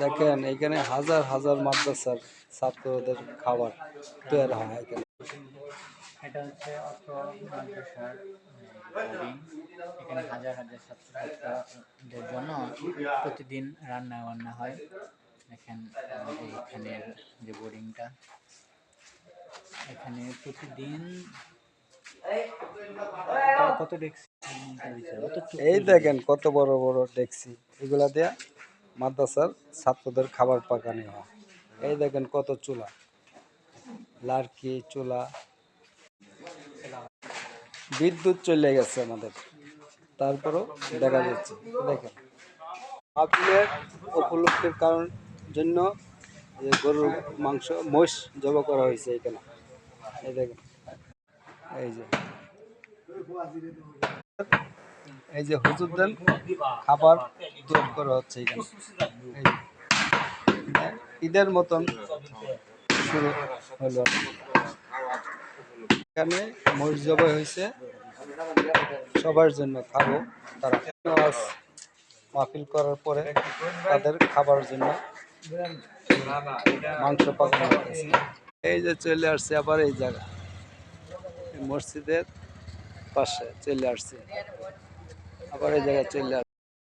দেখেন এখানে হাজার হাজার মাদ্রাসার ছাত্রদের খাবার তৈরি হয় এখানে। এটা হচ্ছে অত্র মাদ্রাসার বোর্ডিং। এখানে হাজার হাজার ছাত্রছাত্রীদের জন্য প্রতিদিন রান্না বান্না হয়। দেখেন এইখানের যে বোর্ডিংটা, এখানে প্রতিদিন কত ডেস্ক এই দেখেন কত বড় বড় ডেকচি, এগুলা দিয়ে মাদ্রাসার ছাত্রদের খাবার পাকানো হয়। এই দেখেন কত চুলা, লার্কি চুলা, বিদ্যুৎ চলে গেছে আমাদের, তারপরও দেখা যাচ্ছে। দেখেন মাহফিলের উপলক্ষের কারণ জন্য যে গরুর মাংস মোষ জবাই করা হয়েছে এখানে। এই দেখেন, এই যে এই যে হুজুরদের খাবার তৈরি করা হচ্ছে এখানে। এই যে ঈদের মতন শুরু হলো। এখানে মোষ জবাই হয়েছে সবার জন্য, খাবো তারা। আজ মাহফিল করার পরে তাদের খাবার জন্য মাংস পাকানো হয়েছে। এই যে চলে আসছে আবার এই জায়গা, মসজিদের পাশে চলে আসছে, আবার এই জায়গায় চলে আসছে।